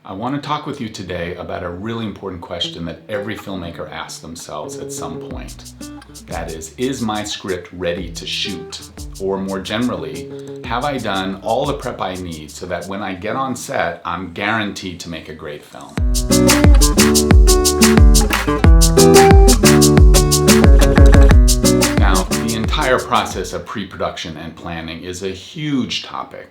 I want to talk with you today about a really important question that every filmmaker asks themselves at some point. That is my script ready to shoot? Or more generally, have I done all the prep I need so that when I get on set, I'm guaranteed to make a great film? Now, the entire process of pre-production and planning is a huge topic,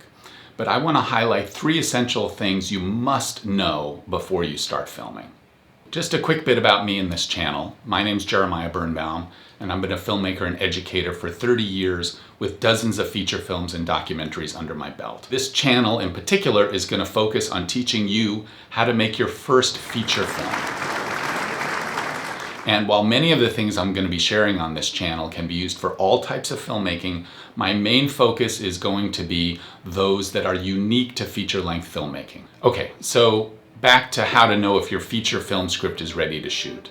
but I want to highlight 3 essential things you must know before you start filming. Just a quick bit about me and this channel. My name's Jeremiah Birnbaum, and I've been a filmmaker and educator for 30 years with dozens of feature films and documentaries under my belt. This channel in particular is going to focus on teaching you how to make your first feature film. And while many of the things I'm going to be sharing on this channel can be used for all types of filmmaking, my main focus is going to be those that are unique to feature-length filmmaking. Okay, so back to how to know if your feature film script is ready to shoot.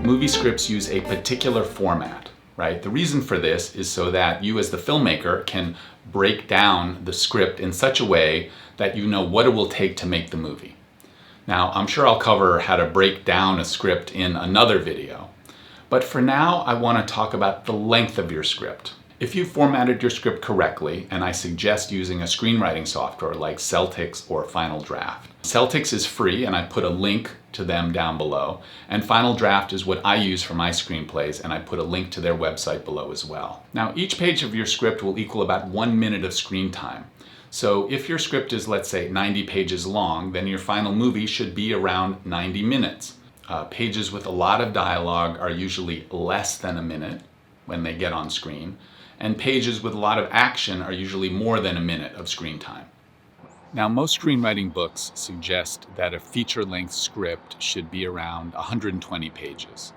Movie scripts use a particular format, right? The reason for this is so that you as the filmmaker can break down the script in such a way that you know what it will take to make the movie. Now, I'm sure I'll cover how to break down a script in another video, but for now, I want to talk about the length of your script. If you formatted your script correctly, and I suggest using a screenwriting software like Celtx or Final Draft. Celtx is free, and I put a link to them down below, and Final Draft is what I use for my screenplays, and I put a link to their website below as well. Now, each page of your script will equal about 1 minute of screen time. So if your script is, let's say, 90 pages long, then your final movie should be around 90 minutes. Pages with a lot of dialogue are usually less than a minute when they get on screen, and pages with a lot of action are usually more than a minute of screen time. Now, most screenwriting books suggest that a feature-length script should be around 120 pages.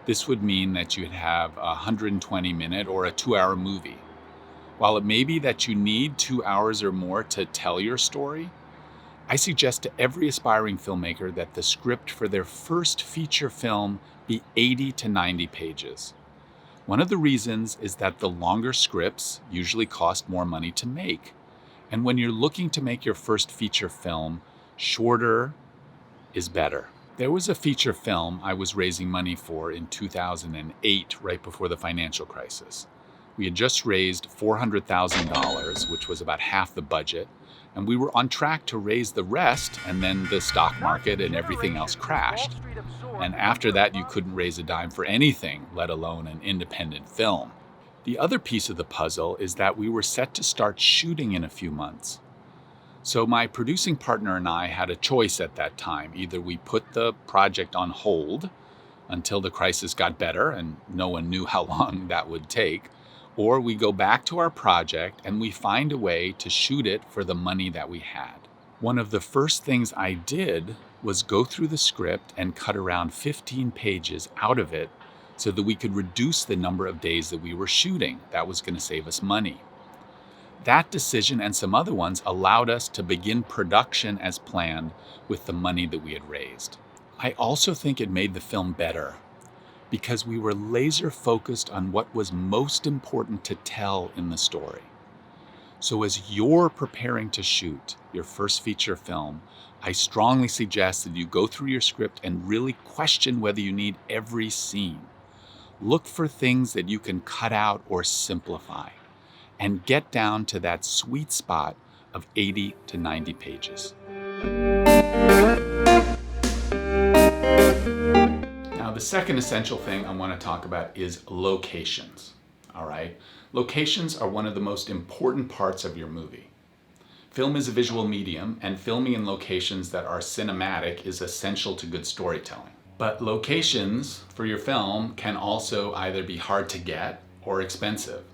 This would mean that you'd have a 120-minute or a 2-hour movie. While it may be that you need 2 hours or more to tell your story, I suggest to every aspiring filmmaker that the script for their first feature film be 80 to 90 pages. One of the reasons is that the longer scripts usually cost more money to make. And when you're looking to make your first feature film, shorter is better. There was a feature film I was raising money for in 2008, right before the financial crisis. We had just raised $400,000, which was about half the budget, and we were on track to raise the rest, and then the stock market and everything else crashed. And after that, you couldn't raise a dime for anything, let alone an independent film. The other piece of the puzzle is that we were set to start shooting in a few months. So my producing partner and I had a choice at that time. Either we put the project on hold until the crisis got better, and no one knew how long that would take, or we go back to our project and we find a way to shoot it for the money that we had. One of the first things I did was go through the script and cut around 15 pages out of it so that we could reduce the number of days that we were shooting. That was going to save us money. That decision and some other ones allowed us to begin production as planned with the money that we had raised. I also think it made the film better, because we were laser focused on what was most important to tell in the story. So as you're preparing to shoot your first feature film, I strongly suggest that you go through your script and really question whether you need every scene. Look for things that you can cut out or simplify, and get down to that sweet spot of 80 to 90 pages. Now, the second essential thing I want to talk about is locations. All right? Locations are one of the most important parts of your movie. Film is a visual medium, and filming in locations that are cinematic is essential to good storytelling. But locations for your film can also either be hard to get or expensive.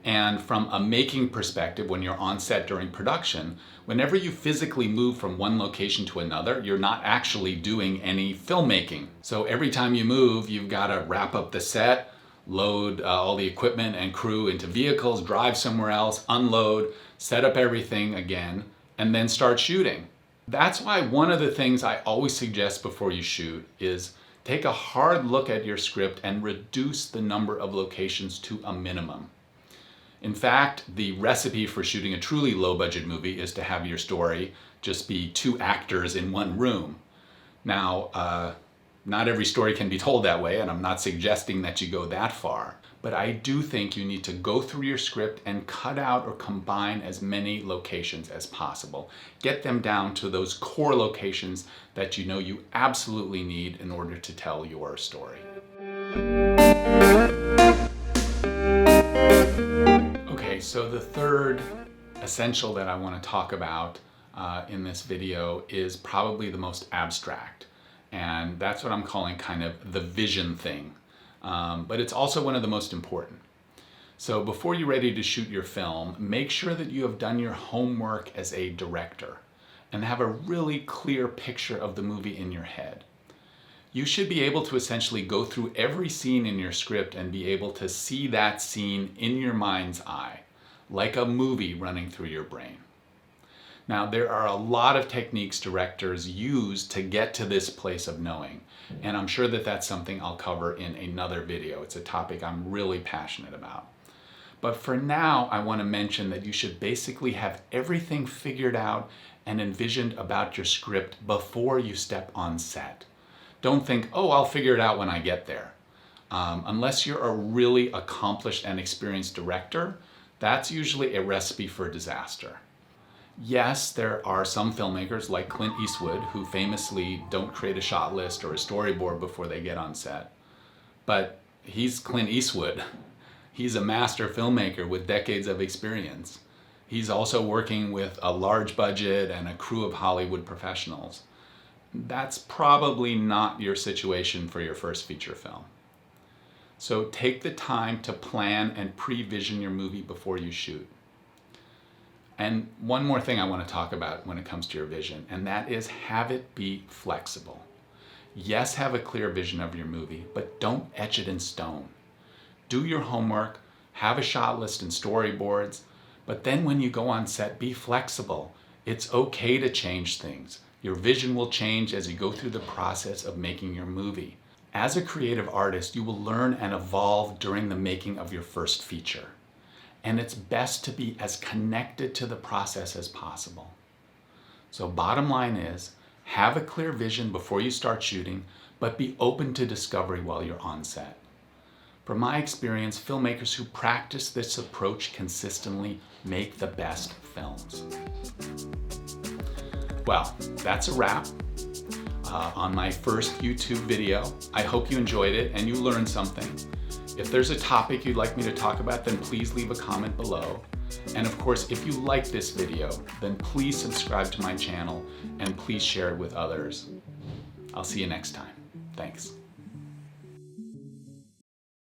And from a making perspective, when you're on set during production, whenever you physically move from one location to another, you're not actually doing any filmmaking. So every time you move, you've got to wrap up the set, load all the equipment and crew into vehicles, drive somewhere else, unload, set up everything again, and then start shooting. That's why one of the things I always suggest before you shoot is take a hard look at your script and reduce the number of locations to a minimum. In fact, the recipe for shooting a truly low-budget movie is to have your story just be two actors in one room. Now, not every story can be told that way, and I'm not suggesting that you go that far. But I do think you need to go through your script and cut out or combine as many locations as possible. Get them down to those core locations that you know you absolutely need in order to tell your story. Okay, so the third essential that I want to talk about in this video is probably the most abstract. And that's what I'm calling kind of the vision thing. But it's also one of the most important. So before you're ready to shoot your film, make sure that you have done your homework as a director and have a really clear picture of the movie in your head. You should be able to essentially go through every scene in your script and be able to see that scene in your mind's eye, like a movie running through your brain. Now, there are a lot of techniques directors use to get to this place of knowing, and I'm sure that that's something I'll cover in another video. It's a topic I'm really passionate about. But for now, I want to mention that you should basically have everything figured out and envisioned about your script before you step on set. Don't think, oh, I'll figure it out when I get there. Unless you're a really accomplished and experienced director, that's usually a recipe for disaster. Yes, there are some filmmakers like Clint Eastwood who famously don't create a shot list or a storyboard before they get on set. But he's Clint Eastwood. He's a master filmmaker with decades of experience. He's also working with a large budget and a crew of Hollywood professionals. That's probably not your situation for your first feature film. So take the time to plan and pre-vision your movie before you shoot. And one more thing I want to talk about when it comes to your vision, and that is have it be flexible. Yes, have a clear vision of your movie, but don't etch it in stone. Do your homework, have a shot list and storyboards, but then when you go on set, be flexible. It's okay to change things. Your vision will change as you go through the process of making your movie. As a creative artist, you will learn and evolve during the making of your first feature. And it's best to be as connected to the process as possible. So bottom line is, have a clear vision before you start shooting, but be open to discovery while you're on set. From my experience, filmmakers who practice this approach consistently make the best films. Well, that's a wrap on my first YouTube video. I hope you enjoyed it and you learned something. If there's a topic you'd like me to talk about, then please leave a comment below. And of course, if you like this video, then please subscribe to my channel and please share it with others. I'll see you next time. Thanks.